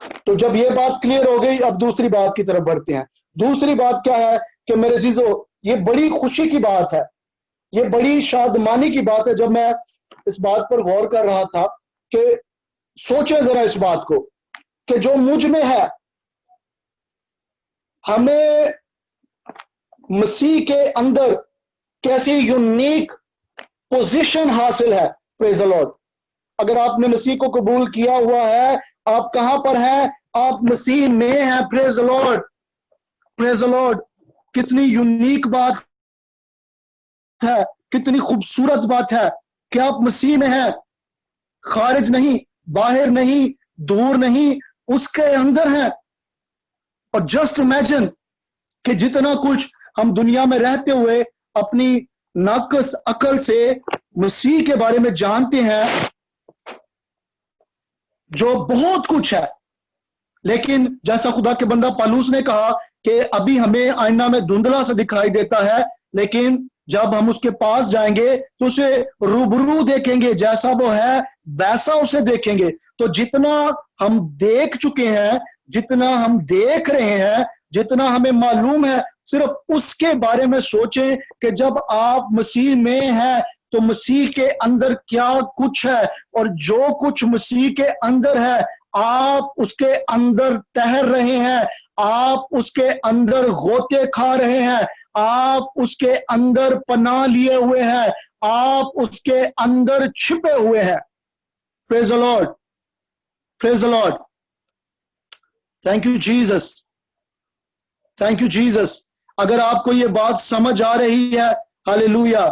تو جب یہ بات کلیئر ہو گئی، اب دوسری بات کی طرف بڑھتے ہیں۔ دوسری بات کیا ہے کہ میرے عزیزو، یہ بڑی خوشی کی بات ہے، یہ بڑی شادمانی کی بات ہے۔ جب میں اس بات پر غور کر رہا تھا کہ سوچیں ذرا اس بات کو کہ جو مجھ میں ہے، ہمیں مسیح کے اندر کیسی یونیک پوزیشن حاصل ہے۔ پریز دی لارڈ۔ اگر آپ نے مسیح کو قبول کیا ہوا ہے، آپ کہاں پر ہیں؟ آپ مسیح میں ہیں۔ Praise the Lord, praise the lord. کتنی یونیک بات ہے، کتنی خوبصورت بات ہے کہ آپ مسیح میں ہیں، خارج نہیں، باہر نہیں، دور نہیں، اس کے اندر ہیں۔ اور جسٹ امیجن کہ جتنا کچھ ہم دنیا میں رہتے ہوئے اپنی ناقص عقل سے مسیح کے بارے میں جانتے ہیں، جو بہت کچھ ہے، لیکن جیسا خدا کے بندہ پالوس نے کہا کہ ابھی ہمیں آئینہ میں دھندلا سے دکھائی دیتا ہے، لیکن جب ہم اس کے پاس جائیں گے تو اسے روبرو دیکھیں گے، جیسا وہ ہے ویسا اسے دیکھیں گے۔ تو جتنا ہم دیکھ چکے ہیں، جتنا ہم دیکھ رہے ہیں، جتنا ہمیں معلوم ہے، صرف اس کے بارے میں سوچیں کہ جب آپ مسیح میں ہیں تو مسیح کے اندر کیا کچھ ہے، اور جو کچھ مسیح کے اندر ہے آپ اس کے اندر تہر رہے ہیں، آپ اس کے اندر غوطے کھا رہے ہیں، آپ اس کے اندر پناہ لیے ہوئے ہیں، آپ اس کے اندر چھپے ہوئے ہیں۔ Praise the Lord, praise the Lord. Thank you Jesus, thank you Jesus. اگر آپ کو یہ بات سمجھ آ رہی ہے، ہالےلویا،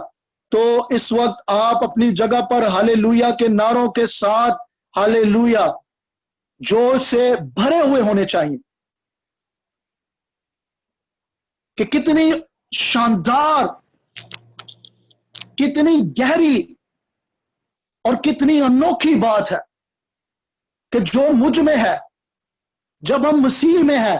تو اس وقت آپ اپنی جگہ پر ہالےلویا کے نعروں کے ساتھ ہالےلویا جوش سے بھرے ہوئے ہونے چاہیے کہ کتنی شاندار، کتنی گہری اور کتنی انوکھی بات ہے کہ جو مجھ میں ہے، جب ہم مسیح میں ہیں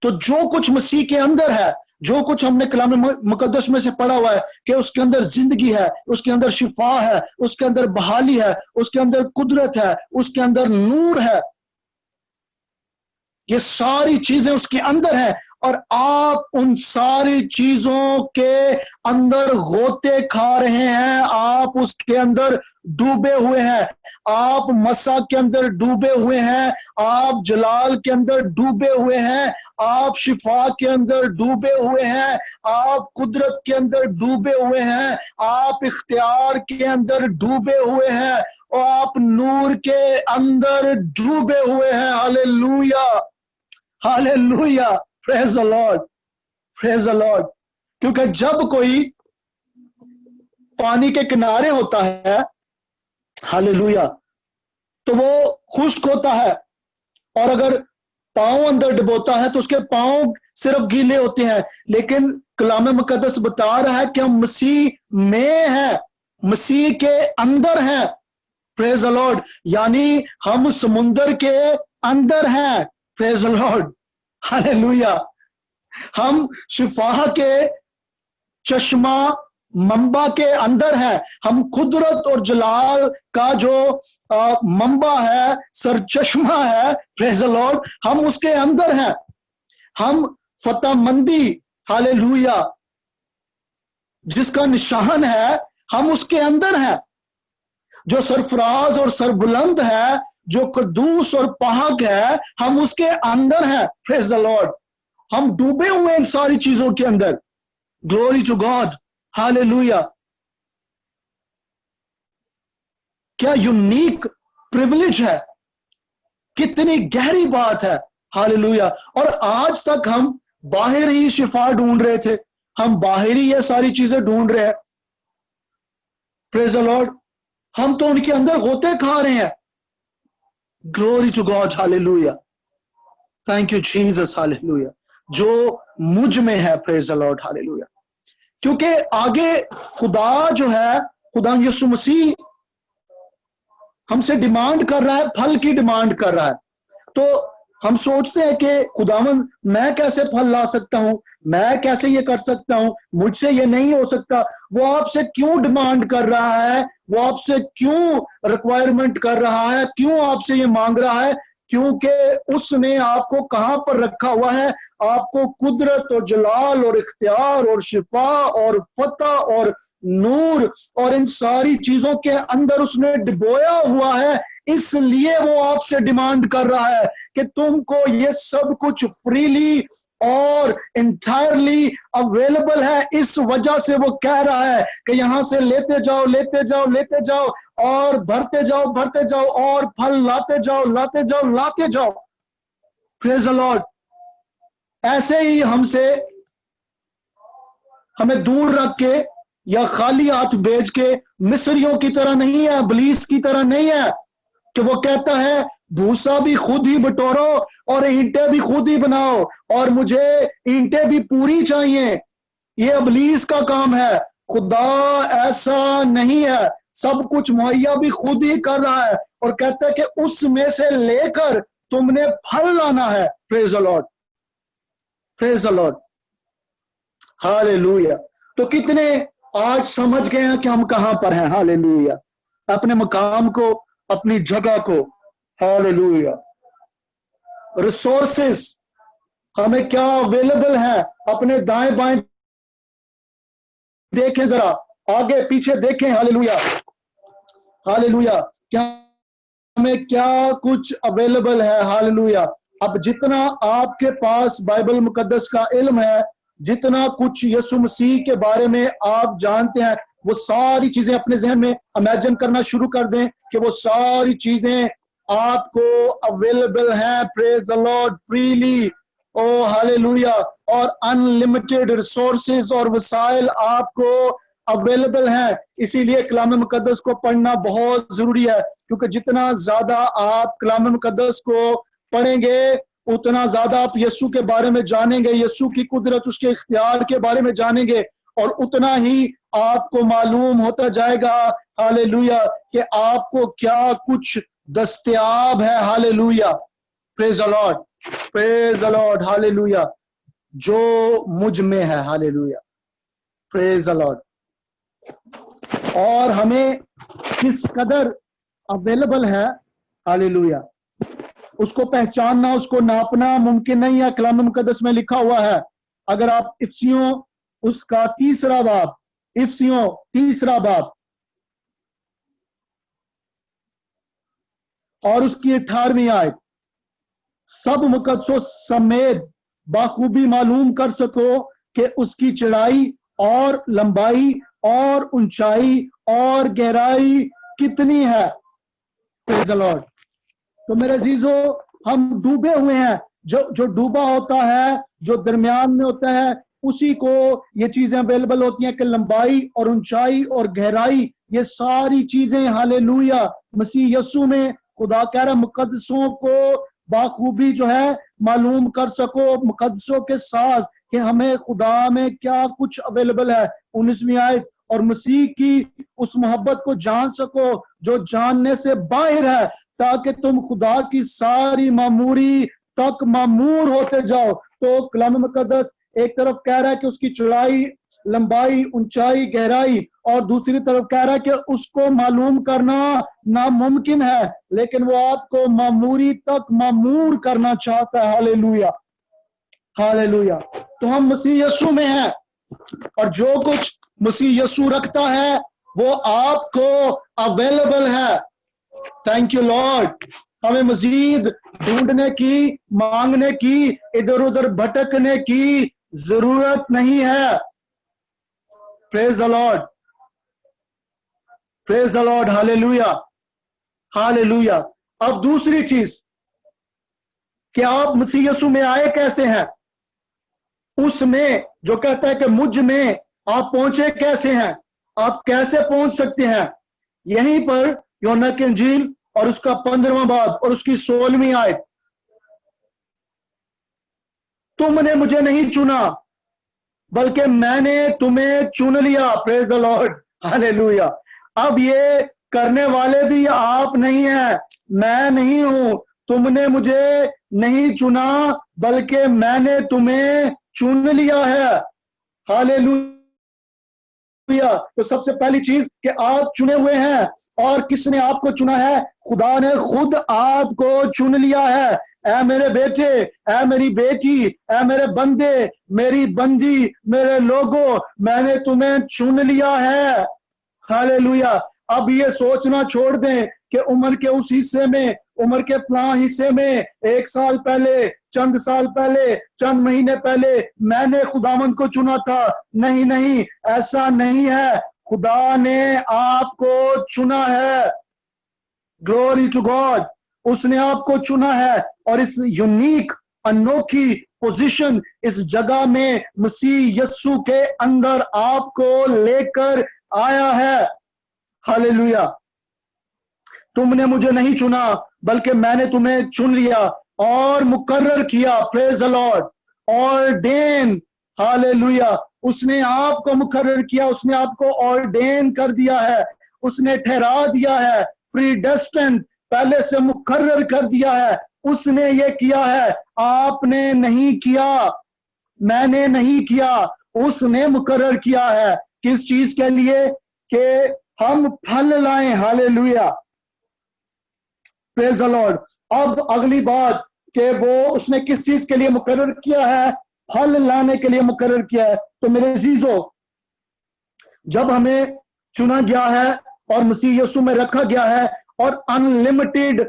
تو جو کچھ مسیح کے اندر ہے، جو کچھ ہم نے کلام مقدس میں سے پڑھا ہوا ہے کہ اس کے اندر زندگی ہے، اس کے اندر شفا ہے، اس کے اندر بحالی ہے، اس کے اندر قدرت ہے، اس کے اندر نور ہے، یہ ساری چیزیں اس کے اندر ہیں، اور آپ ان ساری چیزوں کے اندر غوطے کھا رہے ہیں، آپ اس کے اندر ڈوبے ہوئے ہیں، آپ مسا کے اندر ڈوبے ہوئے ہیں، آپ جلال کے اندر ڈوبے ہوئے ہیں، آپ شفا کے اندر ڈوبے ہوئے ہیں، آپ قدرت کے اندر ڈوبے ہوئے ہیں، آپ اختیار کے اندر ڈوبے ہوئے ہیں، اور آپ نور کے اندر ڈوبے ہوئے ہیں۔ ہالےلویا، ہالےلویا، پریز the Lord, praise the lord. کیونکہ جب کوئی پانی کے کنارے ہوتا ہے، ہالےلویا، تو وہ خشک ہوتا ہے، اور اگر پاؤں اندر ڈبوتا ہے تو اس کے پاؤں صرف گیلے ہوتے ہیں، لیکن کلام مقدس بتا رہا ہے کہ ہم مسیح میں ہیں، مسیح کے اندر ہیں۔ پریز دی لارڈ، یعنی ہم سمندر کے اندر ہیں۔ پریز دی لارڈ، ہالےلویا، ہم شفا کے چشمہ منبع کے اندر ہیں، ہم قدرت اور جلال کا جو منبع ہے، سرچشمہ ہے، پریز دی لارڈ، ہم اس کے اندر ہیں، ہم فتح مندی، ہالےلویا، جس کا نشان ہے، ہم اس کے اندر ہیں، جو سرفراز اور سربلند ہے، جو قدوس اور پاک ہے، ہم اس کے اندر ہیں۔ پریز دی لارڈ، ہم ڈوبے ہوئے ان ساری چیزوں کے اندر۔ Glory to God, hallelujah. کیا یونیک پریویلیج ہے، کتنی گہری بات ہے، ہالےلویا۔ اور آج تک ہم باہر ہی شفا ڈھونڈ رہے تھے، ہم باہر ہی یہ ساری چیزیں ڈھونڈ رہے ہیں۔ پریز دی لارڈ، ہم تو ان کے اندر غوطے کھا رہے ہیں۔ Glory to God, hallelujah, thank you Jesus, hallelujah, جو مجھ میں ہے، پریز دی لارڈ، ہالےلویا۔ کیونکہ آگے خدا جو ہے، خدا یسوع مسیح ہم سے ڈیمانڈ کر رہا ہے، پھل کی ڈیمانڈ کر رہا ہے۔ تو ہم سوچتے ہیں کہ خداوند میں کیسے پھل لا سکتا ہوں، میں کیسے یہ کر سکتا ہوں، مجھ سے یہ نہیں ہو سکتا۔ وہ آپ سے کیوں ڈیمانڈ کر رہا ہے، وہ آپ سے کیوں ریکوائرمنٹ کر رہا ہے، کیوں آپ سے یہ مانگ رہا ہے؟ کیونکہ اس نے آپ کو کہاں پر رکھا ہوا ہے؟ آپ کو قدرت اور جلال اور اختیار اور شفا اور فتح اور نور اور ان ساری چیزوں کے اندر اس نے ڈبویا ہوا ہے. اس لیے وہ آپ سے ڈیمانڈ کر رہا ہے کہ تم کو یہ سب کچھ فریلی اور انٹائرلی اویلیبل ہے. اس وجہ سے وہ کہہ رہا ہے کہ یہاں سے لیتے جاؤ لیتے جاؤ لیتے جاؤ اور بھرتے جاؤ بھرتے جاؤ اور پھل لاتے جاؤ لاتے جاؤ لاتے جاؤ. پریز دی لارڈ. ایسے ہی ہمیں دور رکھ کے یا خالی ہاتھ بھیج کے مصریوں کی طرح نہیں ہے، ابلیس کی طرح نہیں ہے کہ وہ کہتا ہے بھوسا بھی خود ہی بٹورو اور اینٹیں بھی خود ہی بناؤ اور مجھے اینٹیں بھی پوری چاہیے. یہ ابلیس کا کام ہے. خدا ایسا نہیں ہے. سب کچھ مہیا بھی خود ہی کر رہا ہے اور کہتا ہے کہ اس میں سے لے کر تم نے پھل لانا ہے. پریز the Lord. Praise the lord. ہاللیلویا. تو کتنے آج سمجھ گئے ہیں کہ ہم کہاں پر ہیں؟ ہاللیلویا. اپنے مقام کو، اپنی جگہ کو. ہاللیلویا. ریسورسز ہمیں کیا اویلیبل ہے؟ اپنے دائیں بائیں دیکھیں، ذرا آگے پیچھے دیکھیں. ہاللیلویا. ہاللیلویا. کیا ہمیں کیا کچھ اویلیبل ہے؟ ہاللیلویا. اب جتنا آپ کے پاس بائبل مقدس کا علم ہے، جتنا کچھ یسوع مسیح کے بارے میں آپ جانتے ہیں، وہ ساری چیزیں اپنے ذہن میں امیجن کرنا شروع کر دیں کہ وہ ساری چیزیں آپ کو اویلیبل ہیں. Praise the lord. فریلی. او ہاللیلویا. اور ان لمیٹڈ ریسورسز اور وسائل آپ کو اویلیبل ہیں. اسی لیے کلام مقدس کو پڑھنا بہت ضروری ہے، کیونکہ جتنا زیادہ آپ کلام مقدس کو پڑھیں گے اتنا زیادہ آپ یسوع کے بارے میں جانیں گے، یسوع کی قدرت، اس کے اختیار کے بارے میں جانیں گے، اور اتنا ہی آپ کو معلوم ہوتا جائے گا ہاللیلویا کہ آپ کو کیا کچھ دستیاب ہے. ہاللیلویا. پریز the Lord. Praise the lord. ہاللیلویا. جو مجھ میں ہے. ہاللیلویا. پریز دی لارڈ. اور ہمیں کس قدر اویلیبل ہے، ہاللیلویا، اس کو پہچاننا، اس کو ناپنا ممکن نہیں ہے. کلام مقدس میں لکھا ہوا ہے، اگر آپ افسیوں اس کا 3 باب، افسیوں 3 باب اور اس کی 18ویں آیت، سب مقدسوں سمیت بخوبی معلوم کر سکو کہ اس کی چڑھائی اور لمبائی اور اونچائی اور گہرائی کتنی ہے. پریز دی لارڈ. تو میرے عزیزو، ہم ڈوبے ہوئے ہیں. جو ڈوبا ہوتا ہے، جو درمیان میں ہوتا ہے، اسی کو یہ چیزیں اویلیبل ہوتی ہیں کہ لمبائی اور اونچائی اور گہرائی، یہ ساری چیزیں ہاللیلویا مسیح یسوع میں خدا کہہ رہا مقدسوں کو باخوبی جو ہے معلوم کر سکو، مقدسوں کے ساتھ کہ ہمیں خدا میں کیا کچھ اویلیبل ہے. 19ویں آیت، اور مسیح کی اس محبت کو جان سکو جو جاننے سے باہر ہے، تاکہ تم خدا کی ساری معموری تک معمور ہوتے جاؤ. تو کلام مقدس ایک طرف کہہ رہا ہے کہ اس کی چوڑائی، لمبائی، اونچائی، گہرائی، اور دوسری طرف کہہ رہا ہے کہ اس کو معلوم کرنا ناممکن ہے، لیکن وہ آپ کو معموری تک معمور کرنا چاہتا ہے. ہاللیلویا. ہاللیلویا. تو ہم مسیح یسوع میں ہیں، اور جو کچھ مسیح یسوع رکھتا ہے وہ آپ کو اویلیبل ہے. Thank you lord. ہمیں مزید ڈھونڈنے کی، مانگنے کی، ادھر ادھر بھٹکنے کی ضرورت نہیں ہے. پریز the Lord. Praise the lord. ہاللیلویا. ہاللیلویا. اب دوسری چیز کہ آپ مسیح یسوع میں آئے کیسے ہیں؟ اس میں جو کہتا ہے کہ مجھ میں آپ پہنچے کیسے ہیں؟ آپ کیسے پہنچ سکتے ہیں؟ یہیں پر یوحنا کی انجیل اور اس کا 15واں باب اور اس کی 16ویں آیت، تم نے مجھے نہیں چنا بلکہ میں نے تمہیں چن لیا. پریز دی لارڈ. ہاللیلویا. اب یہ کرنے والے بھی آپ نہیں ہیں، میں نہیں ہوں. تم نے مجھے نہیں چنا بلکہ میں نے تمہیں چن لیا ہے. ہاللیلویا. تو سب سے پہلی چیز کہ آپ چنے ہوئے ہیں. اور کس نے آپ کو چنا ہے؟ خدا نے خود آپ کو چن لیا ہے. اے میرے بیٹے، اے میری بیٹی، اے میرے بندے، میری بندی، میرے لوگوں، میں نے تمہیں چن لیا ہے. ہاللیلویا. اب یہ سوچنا چھوڑ دیں کہ عمر کے اس حصے میں، عمر کے فلاں حصے میں، 1 سال پہلے، چند سال پہلے، چند مہینے پہلے میں نے خداوند کو چنا تھا. نہیں نہیں، ایسا نہیں ہے. خدا نے آپ کو چنا ہے. Glory to God. اس نے آپ کو چنا ہے اور اس یونیک انوکھی پوزیشن، اس جگہ میں مسیح یسوع کے اندر آپ کو لے کر آیا ہے. ہاللیلویا. تم نے مجھے نہیں چنا بلکہ میں نے تمہیں چن لیا اور مقرر کیا. پریز دی لارڈ. آرڈین. ہاللیلویا. اس نے آپ کو مقرر کیا، اس نے آپ کو آرڈین کر دیا ہے، اس نے ٹھہرا دیا ہے. پریڈیسٹنڈ، پہلے سے مقرر کر دیا ہے. اس نے یہ کیا ہے، آپ نے نہیں کیا، میں نے نہیں کیا. اس نے مقرر کیا ہے. کس چیز کے لیے؟ کہ ہم پھل لائیں. ہاللیلویا. پریز دی لارڈ. اب اگلی بات کہ وہ اس نے کس چیز کے لیے مقرر کیا ہے؟ پھل لانے کے لیے مقرر کیا ہے. تو میرے عزیزو، جب ہمیں چنا گیا ہے اور مسیح یسوع میں رکھا گیا ہے اور انلمیٹڈ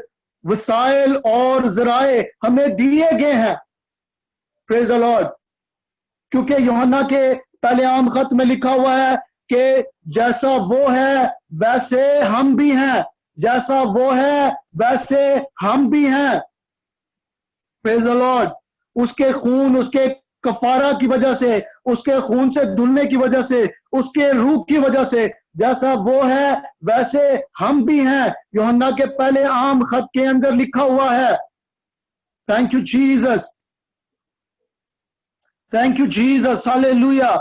وسائل اور ذرائع ہمیں دیے گئے ہیں. Praise the lord. کیونکہ یوحنا کے پہلے عام خط میں لکھا ہوا ہے کہ جیسا وہ ہے ویسے ہم بھی ہیں، جیسا وہ ہے ویسے ہم بھی ہیں. Praise the lord. اس کے خون، اس کے کفارہ کی وجہ سے، اس کے خون سے دھلنے کی وجہ سے، اس کے روح کی وجہ سے، جیسا وہ ہے ویسے ہم بھی ہیں. یوحنا کے پہلے عام خط کے اندر لکھا ہوا ہے. Thank you Jesus. Thank you Jesus. Hallelujah.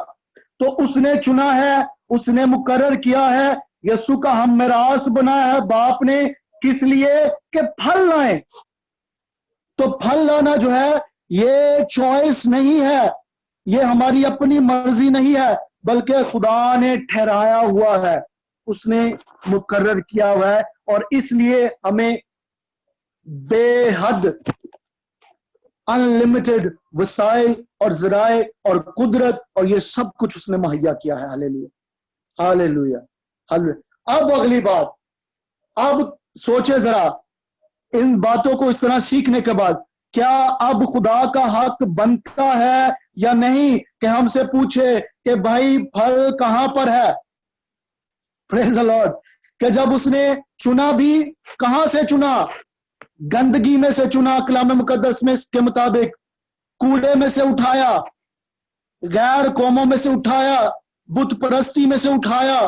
تو اس نے چنا ہے، اس نے مقرر کیا ہے. یسوع کا ہم میراث بنایا ہے باپ نے. کس لیے؟ کہ پھل لائیں. تو پھل لانا جو ہے یہ چوائس نہیں ہے، یہ ہماری اپنی مرضی نہیں ہے، بلکہ خدا نے ٹھہرایا ہوا ہے، اس نے مقرر کیا ہوا ہے. اور اس لیے ہمیں بے حد انلمیٹڈ وسائل اور ذرائع اور قدرت اور یہ سب کچھ اس نے مہیا کیا ہے. ہاللیلویا. ہاللیلویا. ہاللیلویا. اب اگلی بات، اب سوچے ذرا ان باتوں کو اس طرح سیکھنے کے بعد، کیا اب خدا کا حق بنتا ہے یا نہیں کہ ہم سے پوچھے کہ بھائی پھل کہاں پر ہے؟ پریز دی لارڈ. کہ جب اس نے چنا بھی کہاں سے چنا؟ گندگی میں سے چنا. کلام مقدس میں اس کے مطابق کوڑے میں سے اٹھایا، غیر قوموں میں سے اٹھایا، بت پرستی میں سے اٹھایا،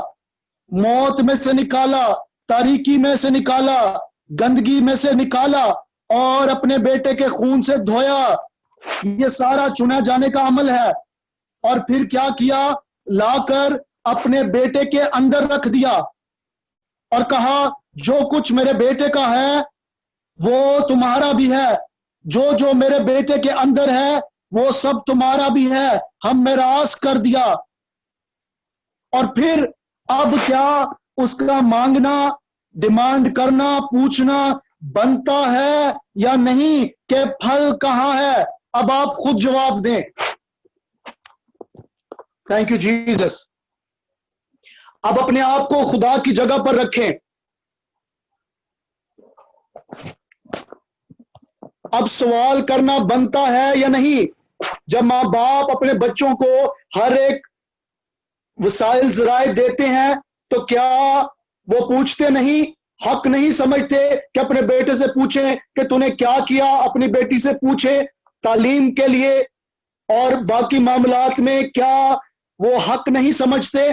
موت میں سے نکالا، تاریکی میں سے نکالا، گندگی میں سے نکالا اور اپنے بیٹے کے خون سے دھویا. یہ سارا چنا جانے کا عمل ہے. اور پھر کیا کیا؟ لا کر اپنے بیٹے کے اندر رکھ دیا اور کہا جو کچھ میرے بیٹے کا ہے وہ تمہارا بھی ہے، جو جو میرے بیٹے کے اندر ہے وہ سب تمہارا بھی ہے. ہم میراث کر دیا. اور پھر اب کیا اس کا مانگنا، ڈیمانڈ کرنا، پوچھنا بنتا ہے یا نہیں کہ پھل کہاں ہے؟ اب آپ خود جواب دیں. Thank you Jesus. اب اپنے آپ کو خدا کی جگہ پر رکھیں. اب سوال کرنا بنتا ہے یا نہیں؟ جب ماں باپ اپنے بچوں کو ہر ایک وسائل ذرائع دیتے ہیں تو کیا وہ پوچھتے نہیں، حق نہیں سمجھتے کہ اپنے بیٹے سے پوچھیں کہ تو نے کیا کیا؟ اپنی بیٹی سے پوچھیں تعلیم کے لیے اور باقی معاملات میں، کیا وہ حق نہیں سمجھتے؟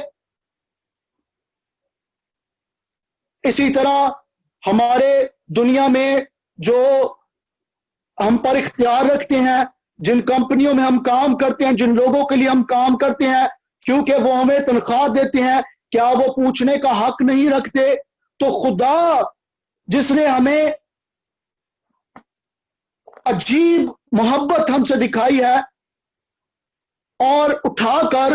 اسی طرح ہمارے دنیا میں جو ہم پر اختیار رکھتے ہیں، جن کمپنیوں میں ہم کام کرتے ہیں، جن لوگوں کے لیے ہم کام کرتے ہیں، کیونکہ وہ ہمیں تنخواہ دیتے ہیں، کیا وہ پوچھنے کا حق نہیں رکھتے؟ تو خدا جس نے ہمیں عجیب محبت ہم سے دکھائی ہے اور اٹھا کر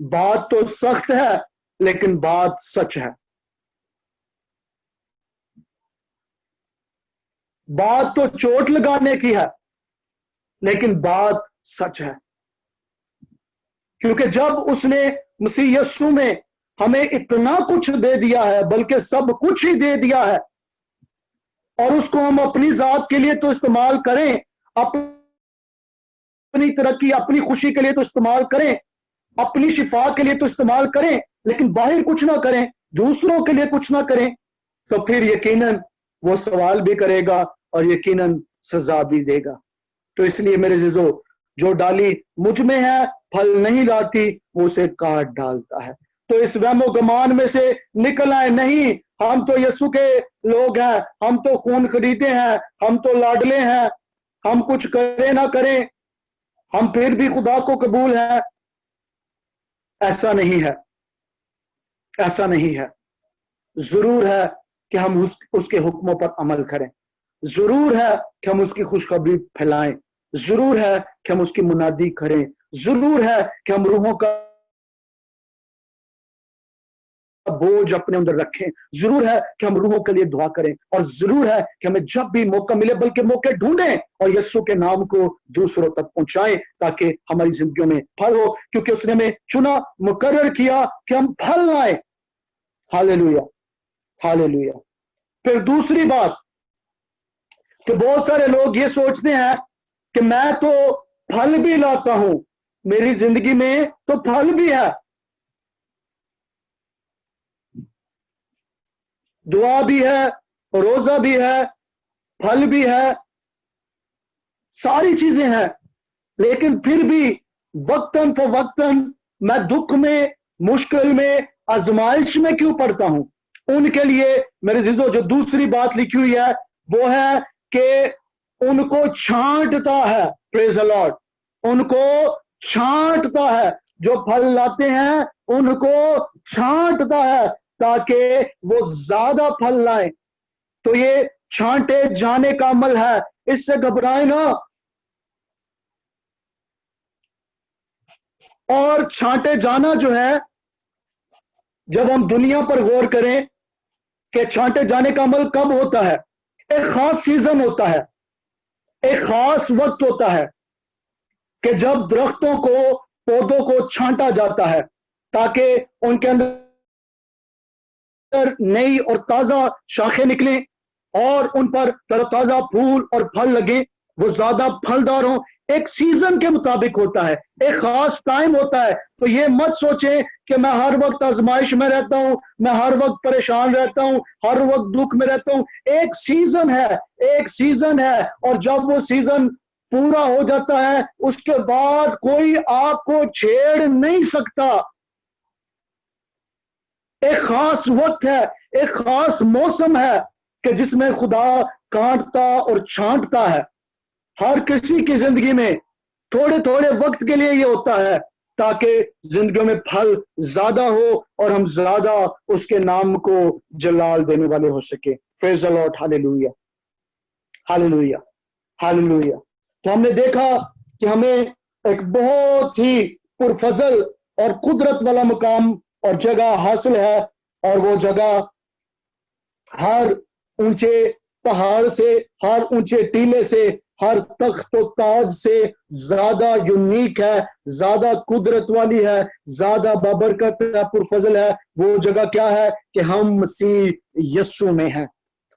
بات تو سخت ہے لیکن بات سچ ہے. بات تو چوٹ لگانے کی ہے لیکن بات سچ ہے. کیونکہ جب اس نے مسیح یسوع میں ہمیں اتنا کچھ دے دیا ہے، بلکہ سب کچھ ہی دے دیا ہے، اور اس کو ہم اپنی ذات کے لیے تو استعمال کریں، اپنی ترقی، اپنی خوشی کے لیے تو استعمال کریں، اپنی شفا کے لیے تو استعمال کریں، لیکن باہر کچھ نہ کریں، دوسروں کے لیے کچھ نہ کریں، تو پھر یقیناً وہ سوال بھی کرے گا اور یقیناً سزا بھی دے گا. تو اس لیے میرے عزیزو، جو ڈالی مجھ میں ہے پھل نہیں لاتی، وہ اسے کاٹ ڈالتا ہے. تو اس وہم و گمان میں سے نکل آئے. نہیں، ہم تو یسوع کے لوگ ہیں، ہم تو خون خریدے ہیں، ہم تو لاڈلے ہیں، ہم کچھ کریں نہ کریں ہم پھر بھی خدا کو قبول ہیں. ایسا نہیں ہے، ایسا نہیں ہے. ضرور ہے کہ ہم اس کے حکموں پر عمل کریں، ضرور ہے کہ ہم اس کی خوشخبری پھیلائیں، ضرور ہے کہ ہم اس کی منادی کریں، ضرور ہے کہ ہم روحوں کا بوجھ اپنے اندر رکھیں، ضرور ہے کہ ہم روحوں کے لیے دعا کریں، اور ضرور ہے کہ ہمیں جب بھی موقع ملے بلکہ موقع ڈھونڈیں اور یسوع کے نام کو دوسروں تک پہنچائیں تاکہ ہماری زندگیوں میں پھل ہو، کیونکہ اس نے ہمیں چنا، مقرر کیا کہ ہم پھل لائیں. ہاللیلویا، ہاللیلویا. پھر دوسری بات کہ بہت سارے لوگ یہ سوچتے ہیں کہ میں تو پھل بھی لاتا ہوں، میری زندگی میں تو پھل بھی ہے، دعا بھی ہے، روزہ بھی ہے، پھل بھی ہے، ساری چیزیں ہیں، لیکن پھر بھی وقتاً فوقتاً میں دکھ میں، مشکل میں، آزمائش میں کیوں پڑتا ہوں؟ ان کے لیے میرے عزیزو جو دوسری بات لکھی ہوئی ہے وہ ہے کہ ان کو چھانٹتا ہے. پریز دی لارڈ. ان کو چھانٹتا ہے. جو پھل لاتے ہیں ان کو چھانٹتا ہے تاکہ وہ زیادہ پھل لائیں. تو یہ چھانٹے جانے کا عمل ہے، اس سے گھبرائیں نہ. اور چھانٹے جانا جو ہے، جب ہم دنیا پر غور کریں کہ چھانٹے جانے کا عمل کب ہوتا ہے، ایک خاص سیزن ہوتا ہے، ایک خاص وقت ہوتا ہے کہ جب درختوں کو، پودوں کو چھانٹا جاتا ہے تاکہ ان کے اندر نئی اور تازہ شاخیں نکلیں اور ان پر تر و تازہ پھول اور پھل لگیں، وہ زیادہ پھلدار ہوں. ایک سیزن کے مطابق ہوتا ہے، ایک خاص ٹائم ہوتا ہے. تو یہ مت سوچیں کہ میں ہر وقت آزمائش میں رہتا ہوں، میں ہر وقت پریشان رہتا ہوں، ہر وقت دکھ میں رہتا ہوں. ایک سیزن ہے، ایک سیزن ہے، اور جب وہ سیزن پورا ہو جاتا ہے اس کے بعد کوئی آپ کو چھیڑ نہیں سکتا. ایک خاص وقت ہے، ایک خاص موسم ہے کہ جس میں خدا کاٹتا اور چھانٹتا ہے. ہر کسی کی زندگی میں تھوڑے تھوڑے وقت کے لیے یہ ہوتا ہے تاکہ زندگیوں میں پھل زیادہ ہو اور ہم زیادہ اس کے نام کو جلال دینے والے ہو سکے. پریز دی لارڈ. ہاللیلویا، ہاللیلویا، ہاللیلویا. تو ہم نے دیکھا کہ ہمیں ایک بہت ہی پرفضل اور قدرت والا مقام اور جگہ حاصل ہے، اور وہ جگہ ہر اونچے پہاڑ سے، ہر اونچے ٹیلے سے، ہر تخت و تاج سے زیادہ یونیک ہے، زیادہ قدرت والی ہے، زیادہ بابرکت ہے، پرفضل ہے. وہ جگہ کیا ہے کہ ہم مسیح یسوع میں ہیں.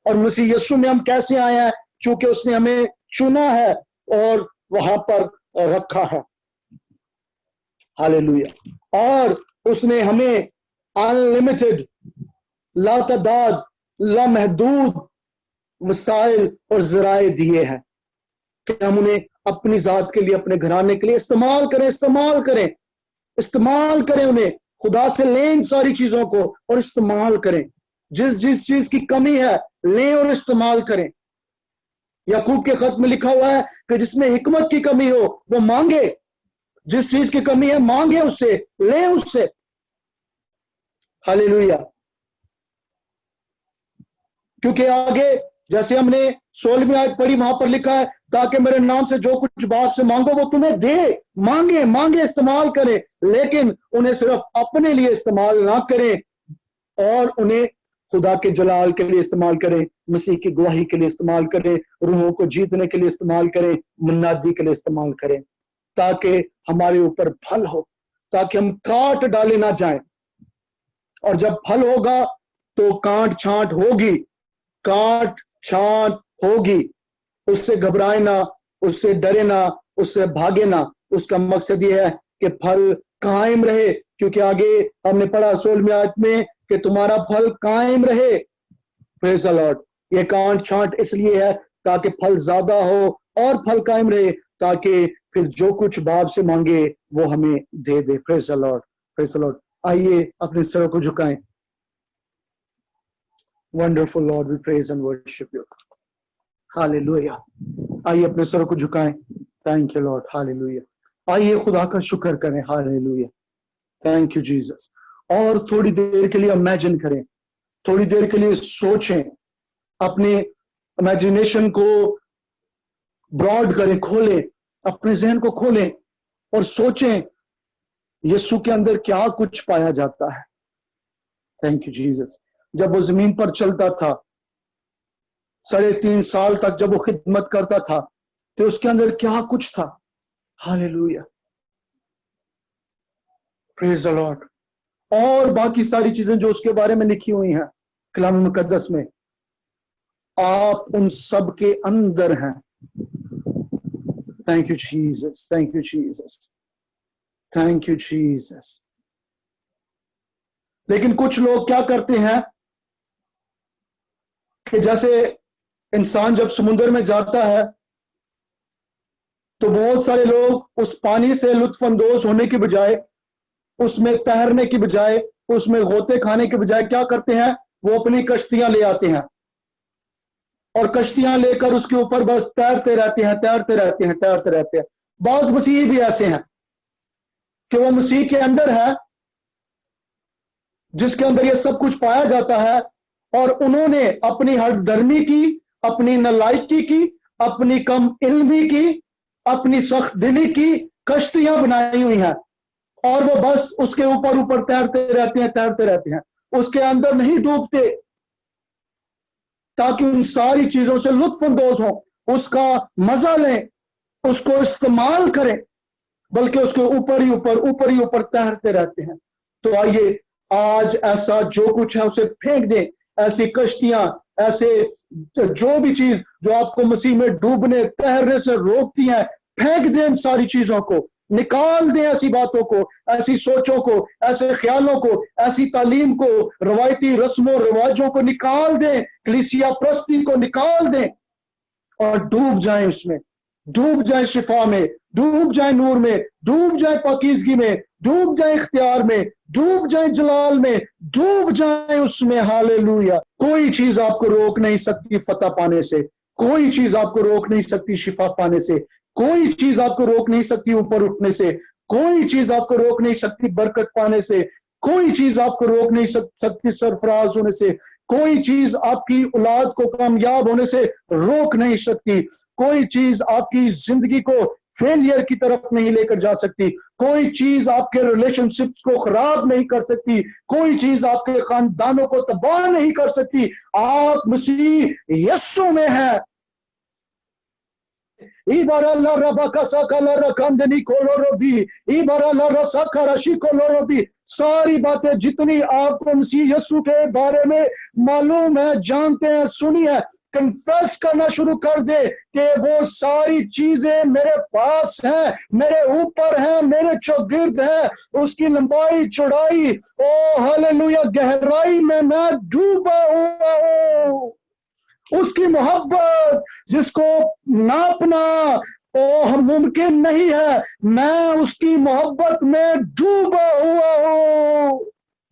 اور مسیح یسوع میں ہم کیسے آئے ہیں؟ چونکہ اس نے ہمیں چنا ہے اور وہاں پر رکھا ہے. ہاللیلویا. اور اس نے ہمیں انلمیٹڈ، لاتعداد، لامحدود وسائل اور ذرائع دیے ہیں کہ ہم انہیں اپنی ذات کے لیے، اپنے گھرانے کے لیے استعمال کریں، استعمال کریں، استعمال کریں. انہیں خدا سے لیں ان ساری چیزوں کو اور استعمال کریں. جس چیز کی کمی ہے لیں اور استعمال کریں. یعقوب کے خط میں لکھا ہوا ہے کہ جس میں حکمت کی کمی ہو وہ مانگے، جس چیز کی کمی ہے مانگے اس سے، لیں اس سے. ہاللیلویا. کیونکہ آگے جیسے ہم نے 16ویں آیت پڑھی وہاں پر لکھا ہے تاکہ میرے نام سے جو کچھ باپ سے مانگو وہ تمہیں دے. مانگے استعمال کریں، لیکن انہیں صرف اپنے لیے استعمال نہ کریں اور انہیں خدا کے جلال کے لیے استعمال کریں، مسیح کی گواہی کے لیے استعمال کریں، روحوں کو جیتنے کے لیے استعمال کریں، منادی کے لیے استعمال کریں، تاکہ ہمارے اوپر پھل ہو، تاکہ ہم کاٹ ڈالے نہ جائیں. اور جب پھل ہوگا تو کانٹ چھانٹ ہوگی. اس سے گھبرائے نہ، اس سے ڈرے نہ، اس سے بھاگے نہ. اس کا مقصد یہ ہے کہ پھل قائم رہے، کیونکہ آگے ہم نے پڑھا 16ویں آیت میں کہ تمہارا پھل قائم رہے. پریز دی لارڈ. یہ کانٹ چھانٹ اس لیے ہے تاکہ پھل زیادہ ہو اور پھل قائم رہے، تاکہ پھر جو کچھ باپ سے مانگے وہ ہمیں دے دے. پریز the Lord, praise the lord. آئیے اپنے سروں کو جھکائیں. Wonderful Lord, we praise and worship you. Hallelujah. آئیے اپنے سروں کو جھکائیں. Thank you Lord. ہاللویا. آئیے خدا کا شکر کریں. ہاللویا. Thank you Jesus. اور تھوڑی دیر کے لیے امیجن کریں، تھوڑی دیر کے لیے سوچیں، اپنے امیجنیشن کو براڈ کریں، کھولیں، اپنے ذہن کو کھولیں اور سوچیں یسوع کے اندر کیا کچھ پایا جاتا ہے. Thank you Jesus. جب وہ زمین پر چلتا تھا 3.5 سال تک، جب وہ خدمت کرتا تھا تو اس کے اندر کیا کچھ تھا. ہاللویا. Praise the lord. اور باقی ساری چیزیں جو اس کے بارے میں لکھی ہوئی ہیں کلام مقدس میں، آپ ان سب کے اندر ہیں. Thank you Jesus. Thank you Jesus. Thank you Jesus. لیکن کچھ لوگ کیا کرتے ہیں کہ جیسے انسان جب سمندر میں جاتا ہے تو بہت سارے لوگ اس پانی سے لطف اندوز ہونے کی بجائے، اس میں تیرنے کی بجائے، اس میں غوطے کھانے کی بجائے کیا کرتے ہیں، وہ اپنی کشتیاں لے آتے ہیں اور کشتیاں لے کر اس کے اوپر بس تیرتے رہتے ہیں. بعض مسیحی بھی ایسے ہیں کہ وہ مسیح کے اندر ہے، جس کے اندر یہ سب کچھ پایا جاتا ہے، اور انہوں نے اپنی ہٹ درمی کی، اپنی نالائکی کی، اپنی کم علمی کی، اپنی سخت دلی کی کشتیاں بنائی ہوئی ہیں، اور وہ بس اس کے اوپر تیرتے رہتے ہیں، اس کے اندر نہیں ڈوبتے تاکہ ان ساری چیزوں سے لطف اندوز ہوں، اس کا مزہ لیں، اس کو استعمال کریں، بلکہ اس کے اوپر ہی اوپر تیرتے رہتے ہیں. تو آئیے آج ایسا جو کچھ ہے اسے پھینک دیں، ایسی کشتیاں، ایسے جو بھی چیز جو آپ کو مسیح میں ڈوبنے تیرنے سے روکتی ہیں، پھینک دیں ان ساری چیزوں کو، نکال دیں ایسی باتوں کو، ایسی سوچوں کو، ایسے خیالوں کو، ایسی تعلیم کو، روایتی رسم و رواجوں کو نکال دیں، کلیسیا پرستی کو نکال دیں اور ڈوب جائیں اس میں، ڈوب جائیں شفا میں، ڈوب جائیں نور میں، ڈوب جائیں پاکیزگی میں، ڈوب جائیں اختیار میں، ڈوب جائیں جلال میں، ڈوب جائیں اس میں. ہاللویا. کوئی چیز آپ کو روک نہیں سکتی فتح پانے سے، کوئی چیز آپ کو روک نہیں سکتی شفا پانے سے، کوئی چیز آپ کو روک نہیں سکتی اوپر اٹھنے سے، کوئی چیز آپ کو روک نہیں سکتی برکت پانے سے، کوئی چیز آپ کو روک نہیں سکتی سرفراز ہونے سے، کوئی چیز آپ کی اولاد کو کامیاب ہونے سے روک نہیں سکتی، کوئی چیز آپ کی زندگی کو فیلئر کی طرف نہیں لے کر جا سکتی، کوئی چیز آپ کے ریلیشن شپس کو خراب نہیں کر سکتی، کوئی چیز آپ کے خاندانوں کو تباہ نہیں کر سکتی. آپ مسیح یسوع میں ہیں. ساری باتیں جتنی آپ کو مسیح یسوع کے بارے میں معلوم ہے، جانتے ہیں، سنی ہے، کنفیس کرنا شروع کر دے کہ وہ ساری چیزیں میرے پاس ہیں، میرے اوپر ہیں، میرے چوگرد ہیں. اس کی لمبائی چوڑائی، او ہاللویا، گہرائی میں ڈوبا ہوا ہوں. اس کی محبت جس کو ناپنا ممکن نہیں ہے، میں اس کی محبت میں ڈوبا ہوا ہوں.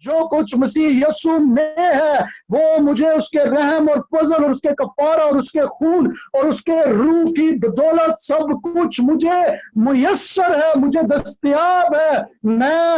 جو کچھ مسیح یسوع میں ہے وہ مجھے اس کے رحم اور فضل اور اس کے کفارہ اور اس کے خون اور اس کے روح کی بدولت سب کچھ مجھے میسر ہے، مجھے دستیاب ہے. میں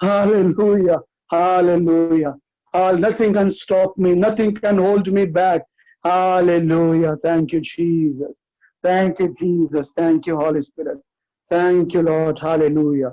Hallelujah, hallelujah. Nothing can stop me, nothing can hold me back. Hallelujah. Thank you, Jesus. Thank you, Jesus. Thank you, Holy Spirit. Thank you, Lord. Hallelujah.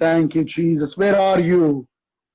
Thank you, Jesus. Where are you?